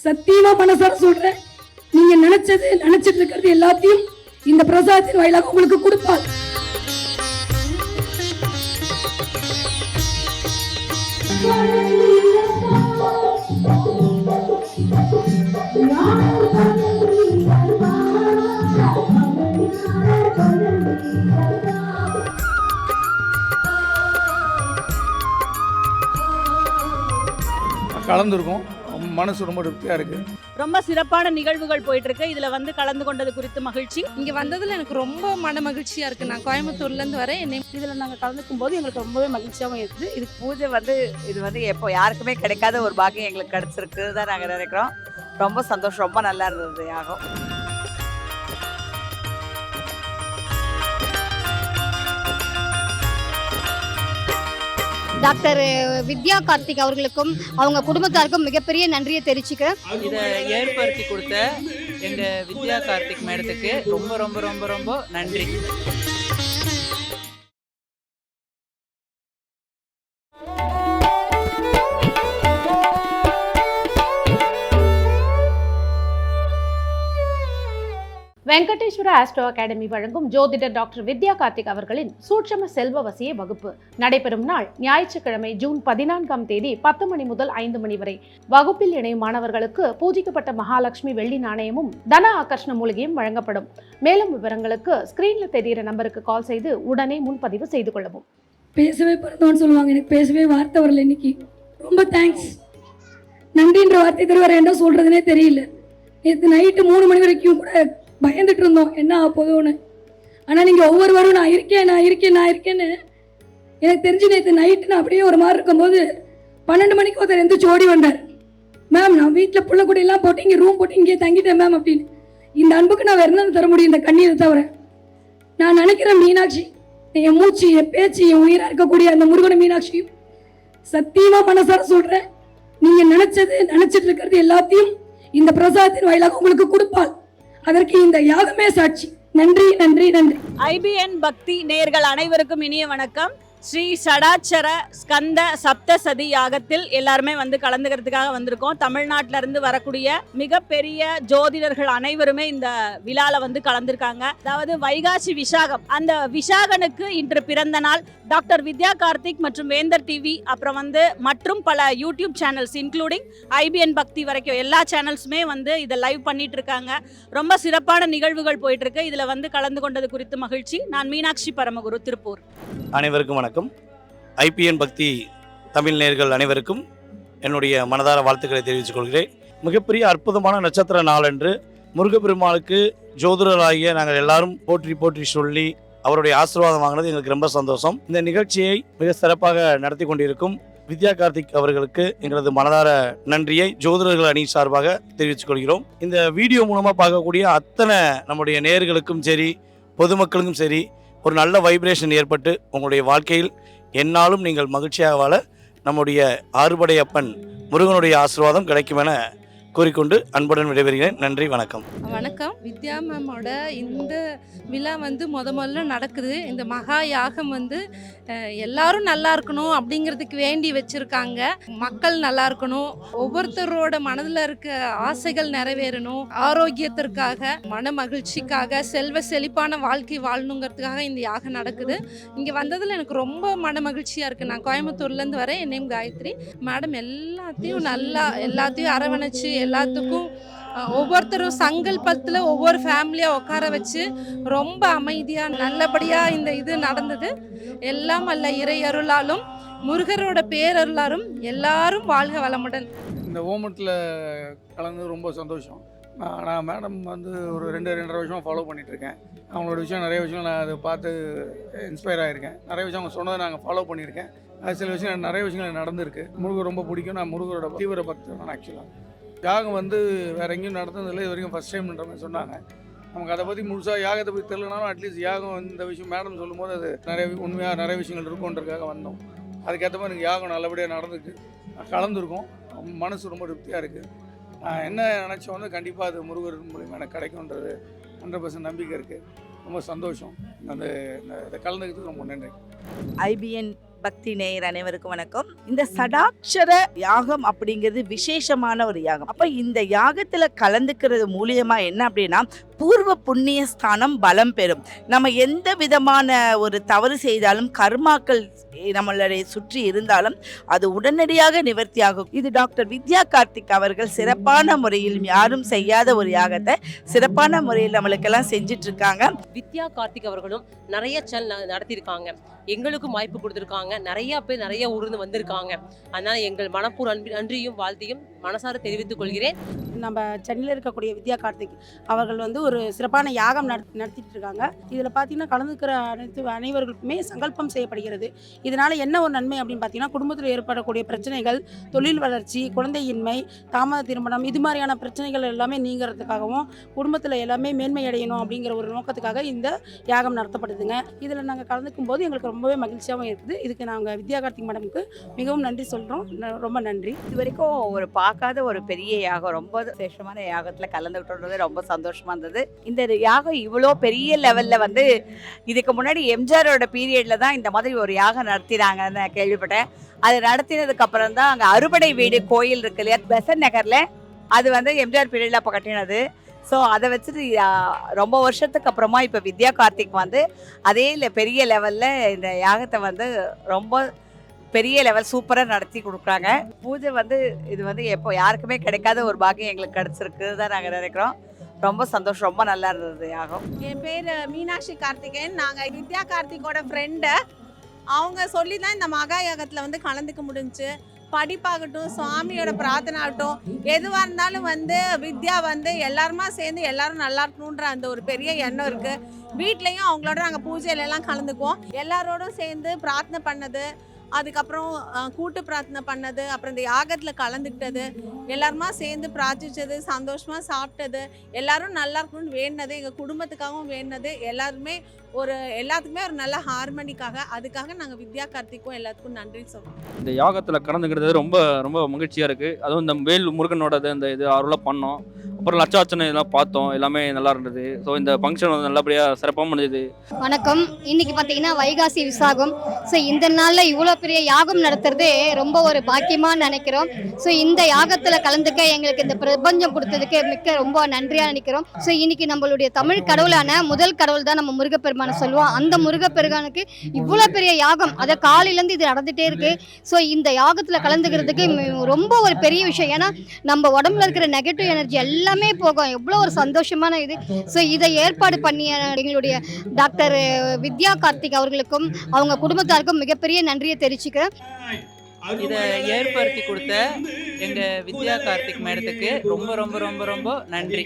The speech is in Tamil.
சத்தியமா மனசார சொல்றேன், நீங்க நினைச்சிட்டு இருக்கிறது எல்லாத்தையும் இந்த பிரசாதத்தின் வாயிலாக உங்களுக்கு கொடுப்பார். கலந்துருக்கோம். மனசு ரொம்ப திருப்தியாக இருக்குது. ரொம்ப சிறப்பான நிகழ்வுகள் போயிட்டு இருக்கு. இதுல வந்து கலந்து கொண்டது குறித்து மகிழ்ச்சி. இங்க வந்ததுல எனக்கு ரொம்ப மன மகிழ்ச்சியா இருக்கு. நான் கோயம்புத்தூர்ல இருந்து வரேன். இதுல நாங்க கலந்துக்கும் போது எங்களுக்கு ரொம்பவே மகிழ்ச்சியாகவும் இருக்குது. இது பூஜை வந்து இது வந்து எப்போ யாருக்குமே கிடைக்காத ஒரு பாக்கியம் எங்களுக்கு கிடைச்சிருக்கு தான் நாங்கள் நினைக்கிறோம். ரொம்ப சந்தோஷம், ரொம்ப நல்லா இருந்தது யாகம். டாக்டர் வித்யா கார்த்திக் அவர்களுக்கும் அவங்க குடும்பத்தாருக்கும் மிகப்பெரிய நன்றியை தெரிவிச்சுக்கிறேன். இதை ஏற்படுத்தி கொடுத்த எங்க வித்யா கார்த்திக் மேடத்துக்கு ரொம்ப ரொம்ப ரொம்ப ரொம்ப நன்றி. வெங்கடேஸ்வர ஆஸ்ட்ரோ அகாடமி வழங்கும் ஜோதிடர் டாக்டர் வித்யா கார்த்திக் அவர்களின் சூட்சம செல்வவசிய வகுப்பு நடைபெறும் நாள் ஞாயிற்றுக்கிழமை ஜூன் 14ஆம் தேதி 10 மணி முதல் 5 மணி வரை. வகுப்பில் இணையும் மாணவர்களுக்கு பூஜிக்கப்பட்ட மகாலட்சுமி வெள்ளி நாணயமும் தன ஆகர்ஷண மூலிகையும் வழங்கப்படும். மேலும் விவரங்களுக்கு ஸ்கிரீன்ல தெரிகிற நம்பருக்கு கால் செய்து உடனே முன்பதிவு செய்து கொள்ளவும். பேசவே பிறந்தோன்னு சொல்லுவாங்க, எனக்கு பேசவே வார்த்தை வரல. இன்னைக்கு ரொம்ப தேங்க்ஸ். நன்றின்ற வார்த்தை தருவார், என்ன சொல்றதுனே தெரியல. நேற்று நைட்டு 3 மணி வரைக்கும் கூட பயந்துட்டு இருந்தோம் என்ன ஆகுதோன்னு. ஆனால் நீங்கள் ஒவ்வொருவரும் நான் இருக்கேன்னு எனக்கு தெரிஞ்சு நேற்று நைட்டு நான் அப்படியே ஒரு மாதிரி இருக்கும்போது 12 மணிக்கு ஒருத்தர் எந்திரிச்சு ஓடி வந்தார். மேம், நான் வீட்டில் புள்ள கூடையெல்லாம் போட்டு இங்கே ரூம் போட்டு இங்கே தங்கிட்டேன் மேம் அப்படின்னு. இந்த அன்புக்கு நான் வேறு என்ன தர முடியும் இந்த கண்ணீரை தவிர? நான் நினைக்கிறேன் மீனாட்சி, என் மூச்சு, என் பேச்சு, என் உயிராக இருக்கக்கூடிய அந்த முருகனை மீனாட்சியும் சத்தியமாக மனசார சொல்கிறேன், நீங்கள் நினைச்சிட்டு இருக்கிறது எல்லாத்தையும் இந்த பிரசாதத்தின் வாயிலாக உங்களுக்கு கொடுப்பாள். அதற்கு இந்த யாகமே சாட்சி. நன்றி நன்றி நன்றி. IBN பக்தி நேயர்கள் அனைவருக்கும் இனிய வணக்கம். ஸ்ரீ ஷடாட்சர ஸ்கந்த சப்தசதி யாகத்தில் எல்லாருமே வந்து கலந்துக்கிறதுக்காக வந்திருக்கோம். தமிழ்நாட்டில இருந்து வரக்கூடிய மிகப்பெரிய ஜோதிடர்கள் அனைவருமே இந்த விழால வந்து கலந்துருக்காங்க. அதாவது வைகாசி விசாகம், அந்த விசாகனுக்கு இன்று பிறந்த நாள். டாக்டர் வித்யா கார்த்திக் மற்றும் வேந்தர் டிவி, அப்புறம் வந்து மற்றும் பல யூடியூப் சேனல்ஸ் இன்க்ளூடிங் IBN பக்தி வரைக்கும் எல்லா சேனல்ஸுமே வந்து இதை லைவ் பண்ணிட்டு இருக்காங்க. ரொம்ப சிறப்பான நிகழ்வுகள் போயிட்டு இருக்கு. இதுல வந்து கலந்து கொண்டது குறித்து மகிழ்ச்சி. நான் மீனாட்சி பரமகுரு, திருப்பூர். அனைவருக்கும் வணக்கம். IBN பக்தி தமிழ் நேயர்கள் அனைவருக்கும் என்னுடைய மனதார வாழ்த்துக்களை தெரிவித்துக் கொள்கிறேன். மிகப்பெரிய அற்புதமான நட்சத்திர நாளன்று முருகப்பெருமாளுக்கு ஜோதிடராகிய நாங்கள் எல்லாரும் போற்றி சொல்லி அவருடைய ஆசீர்வாதம் வாங்கினது எங்களுக்கு ரொம்ப சந்தோஷம். இந்த நிகழ்ச்சியை மிக சிறப்பாக நடத்தி கொண்டிருக்கும் வித்யா கார்த்திக் அவர்களுக்கு எங்களது மனதார நன்றியை ஜோதிடர்கள் அணி சார்பாக தெரிவித்துக் கொள்கிறோம். இந்த வீடியோ மூலமாக பார்க்கக்கூடிய அத்தனை நம்முடைய நேயர்களுக்கும் சரி, பொதுமக்களுக்கும் சரி, ஒரு நல்ல வைப்ரேஷன் ஏற்பட்டு உங்களுடைய வாழ்க்கையில் என்னாலும் நீங்கள் மகிழ்ச்சியாக வாழ நம்முடைய ஆறுபடையப்பன் முருகனுடைய ஆசீர்வாதம் கிடைக்கும் என கூறிக்கொண்டு அன்புடன் விடைபெறுகிறேன். நன்றி, வணக்கம். வணக்கம். வித்யா மேமோட இந்த விழா வந்து முதல்ல நடக்குது. இந்த மகா யாகம் வந்து எல்லாரும் நல்லா இருக்கணும் அப்படிங்கிறதுக்கு வேண்டி வச்சிருக்காங்க. மக்கள் நல்லா இருக்கணும், ஒவ்வொருத்தரோட மனதில் இருக்க ஆசைகள் நிறைவேறணும், ஆரோக்கியத்திற்காக, மன மகிழ்ச்சிக்காக, செல்வ செழிப்பான வாழ்க்கை வாழணுங்கிறதுக்காக இந்த யாகம் நடக்குது. இங்கே வந்ததில் எனக்கு ரொம்ப மன மகிழ்ச்சியாக இருக்குது. நான் கோயம்புத்தூர்லேருந்து வரேன். என் நேம் காயத்ரி. மேடம் எல்லாத்தையும் அரவணைச்சு எல்லாத்துக்கும் ஒவ்வொருத்தரும் சங்கல்பத்தில் ஒவ்வொரு ஃபேமிலியாக உட்கார வச்சு ரொம்ப அமைதியாக நல்லபடியாக இந்த இது நடந்தது. எல்லாம் அல்ல இறை அருளாலும் முருகரோட பேரருளாலும் எல்லாரும் வாழ்க வளமுடன். இந்த ஓமத்தில் கலந்து ரொம்ப சந்தோஷம். நான் மேடம் வந்து ஒரு 2.5 வருஷமாக ஃபாலோ பண்ணிகிட்ருக்கேன். அவங்களோட விஷயம் நிறைய விஷயம் நான் அதை பார்த்து இன்ஸ்பயர் ஆகியிருக்கேன். நிறைய விஷயம் அவங்க சொன்னதை நாங்கள் ஃபாலோ பண்ணியிருக்கேன். அது சில விஷயம் நிறைய விஷயங்கள் நடந்திருக்கு. முருகர் ரொம்ப பிடிக்கும். நான் முருகரோட தீவிர பக்தர் நான். ஆக்சுவலாக யாகம் வந்து வேறு எங்கேயும் நடந்ததில்லை, இது வரைக்கும் ஃபஸ்ட் டைம்ன்ற மாதிரி சொன்னாங்க. நமக்கு அதை பற்றி முழுசாக யாகத்தை பற்றி தெரியலனாலும் அட்லீஸ்ட் யாகம் இந்த விஷயம் மேடம் சொல்லும்போது அது உண்மையாக நிறைய விஷயங்கள் இருக்குன்றதுக்காக வந்தோம். அதுக்கேற்ற மாதிரி எனக்கு யாகம் நல்லபடியாக நடந்துருக்கு. கலந்துருக்கோம். மனசு ரொம்ப திருப்தியாக இருக்குது. நான் என்ன நினச்சோம் வந்து கண்டிப்பாக அது முருகர் மூலிமா எனக்கு கிடைக்கும்ன்றது 100% நம்பிக்கை இருக்குது. ரொம்ப சந்தோஷம். இதை கலந்துக்கிறதுக்கு ரொம்ப நன்றி. IBN பக்தி நேயர் அனைவருக்கும் வணக்கம். இந்த சடாட்சர யாகம் அப்படிங்கிறது விசேஷமான ஒரு யாகம். அப்ப இந்த யாகத்துல கலந்துக்கிறது மூலியமா என்ன அப்படின்னா பூர்வ புண்ணிய ஸ்தானம் பலம் பெறும். நம்ம எந்த விதமான ஒரு தவறு செய்தாலும் கர்மாக்கள் நம்மளுடைய சுற்றி இருந்தாலும் அது உடனடியாக நிவர்த்தி ஆகும். இது டாக்டர் வித்யா கார்த்திக் அவர்கள் சிறப்பான முறையில் யாரும் செய்யாத ஒரு யாகத்தை சிறப்பான முறையில் நம்மளுக்கெல்லாம் செஞ்சிட்டு இருக்காங்க. வித்யா கார்த்திக் அவர்களும் நிறைய நடத்தியிருக்காங்க, எங்களுக்கும் வாய்ப்பு கொடுத்துருக்காங்க, நிறைய பேர் நிறைய ஊர்ந்து வந்திருக்காங்க. அதனால எங்கள் மனப்பூர் நன்றியும் வாழ்த்தையும் மனசார தெரிவித்துக் கொள்கிறேன். நம்ம சென்னையில் இருக்கக்கூடிய வித்யா கார்த்திக் அவர்கள் வந்து ஒரு சிறப்பான யாகம் நடத்திட்டு இருக்காங்க. இதில் பார்த்தீங்கன்னா கலந்துக்கிற அனைவர்களுக்குமே சங்கல்பம் செய்யப்படுகிறது. இதனால என்ன ஒரு நன்மை அப்படின்னு பார்த்தீங்கன்னா குடும்பத்தில் ஏற்படக்கூடிய பிரச்சனைகள், தொழில் வளர்ச்சி, குழந்தையின்மை, தாமத திருமணம், இது மாதிரியான பிரச்சனைகள் எல்லாமே நீங்கிறதுக்காகவும் குடும்பத்தில் எல்லாமே மேன்மை அடையணும் அப்படிங்கிற ஒரு நோக்கத்துக்காக இந்த யாகம் நடத்தப்படுதுங்க. இதில் நாங்கள் கலந்துக்கும் போது எங்களுக்கு ரொம்பவே மகிழ்ச்சியாகவும் இருக்குது. இதுக்கு நாங்கள் வித்யா கார்த்திக் மேடமுக்கு மிகவும் நன்றி சொல்கிறோம். ரொம்ப நன்றி. இது வரைக்கும் ஒரு பார்க்காத ஒரு பெரிய யாகம், ரொம்ப விசேஷமான யாகத்தில் கலந்துக்கிட்டது ரொம்ப சந்தோஷமா இருந்தது. இந்த யாகம் இவ்வளோ பெரிய லெவலில் வந்து இதுக்கு முன்னாடி எம்ஜிஆரோட பீரியடில் தான் இந்த மாதிரி ஒரு யாகம் நடத்தினாங்கன்னு கேள்விப்பட்டேன். அது நடத்தினதுக்கு அப்புறம் தான் அங்கே அறுபடை வீடு கோயில் இருக்கு இல்லையா பெசன்ட் நகரில், அது வந்து எம்ஜிஆர் பீரியடில் அப்போ கட்டினது. ஸோ அதை வச்சுட்டு ரொம்ப வருஷத்துக்கு அப்புறமா இப்போ வித்யா கார்த்திக் வந்து அதே பெரிய லெவலில் இந்த யாகத்தை வந்து ரொம்ப பெரிய லெவல் சூப்பராக நடத்தி கொடுக்குறாங்க. பூஜை வந்து இது வந்து எப்போ யாருக்குமே கிடைக்காத ஒரு பாக்கியம் எங்களுக்கு கிடச்சிருக்கு தான் நாங்கள் நினைக்கிறோம். ரொம்ப சந்தோஷம், ரொம்ப நல்லா இருந்தது யாகம். என் பேர் மீனாட்சி கார்த்திகேயன். நாங்கள் வித்யா கார்த்திகோட ஃப்ரெண்டு. அவங்க சொல்லி தான் இந்த மகா யாகத்தில் வந்து கலந்துக்க முடிஞ்சுச்சு. படிப்பாகட்டும், சுவாமியோட பிரார்த்தனை ஆகட்டும், எதுவாக இருந்தாலும் வந்து வித்யா வந்து எல்லாருமா சேர்ந்து எல்லாரும் நல்லா இருக்கணுன்ற அந்த ஒரு பெரிய எண்ணம் இருக்குது. வீட்லேயும் அவங்களோட நாங்கள் பூஜையிலலாம் கலந்துக்குவோம். எல்லாரோடும் சேர்ந்து பிரார்த்தனை பண்ணது, அதுக்கப்புறம் கூட்டு பிரார்த்தனை பண்ணது, அப்புறம் இந்த யாகத்தில் கலந்துக்கிட்டது, எல்லாருமா சேர்ந்து பிரார்த்திச்சது, சந்தோஷமாக சாப்பிட்டது, எல்லாரும் நல்லா இருக்கணும்னு வேண்டினது, எங்கள் குடும்பத்துக்காகவும் வேண்டினது, எல்லாத்துக்குமே ஒரு நல்ல ஹார்மனிக்காக, அதுக்காக நாங்கள் வித்யா கார்த்திக்கும் எல்லாத்துக்கும் நன்றி சொல்கிறோம். இந்த யாகத்தில் கலந்துக்கிறது ரொம்ப ரொம்ப மகிழ்ச்சியாக இருக்குது. அதுவும் இந்த வேல் முருகனோட இந்த இது அருளாக பண்ணோம். அப்புறம் லட்சார்ச்சனை இதெல்லாம் பார்த்தோம், எல்லாமே நல்லா இருந்தது. ஸோ இந்த ஃபங்க்ஷன் வந்து நல்லபடியாக சிறப்பாக முடிஞ்சது. வணக்கம். இன்னைக்கு பார்த்தீங்கன்னா வைகாசி விசாகம். ஸோ இந்த நாளில் இவ்வளோ பெரிய யாகம் நடத்துறது ரொம்ப ஒரு பாக்கியமாக நினைக்கிறோம். ஸோ இந்த யாகத்தில் கலந்துக்க எங்களுக்கு இந்த பிரபஞ்சம் கொடுத்ததுக்கு மிக்க ரொம்ப நன்றியாக நினைக்கிறோம். ஸோ இன்னைக்கு நம்மளுடைய தமிழ் கடவுளான முதல் கடவுள் தான் நம்ம முருகப்பெருமானை சொல்லுவோம். அந்த முருகப்பெருமானுக்கு இவ்வளோ பெரிய யாகம், அதை காலையிலேருந்து இது நடந்துகிட்டே இருக்கு. ஸோ இந்த யாகத்தில் கலந்துக்கிறதுக்கு ரொம்ப ஒரு பெரிய விஷயம். ஏன்னா நம்ம உடம்புல இருக்கிற நெகட்டிவ் எனர்ஜி எல்லாமே போகும். எவ்வளோ ஒரு சந்தோஷமான இது. ஸோ இதை ஏற்பாடு பண்ணிய எங்களுடைய டாக்டர் வித்யா கார்த்திக் அவர்களுக்கும் அவங்க குடும்பத்தாருக்கும் மிகப்பெரிய நன்றியை தெரிவிச்சுக்கிறேன். இதை ஏற்படுத்தி கொடுத்த எங்க வித்யா கார்த்திக் மேடத்துக்கு ரொம்ப ரொம்ப ரொம்ப ரொம்ப நன்றி.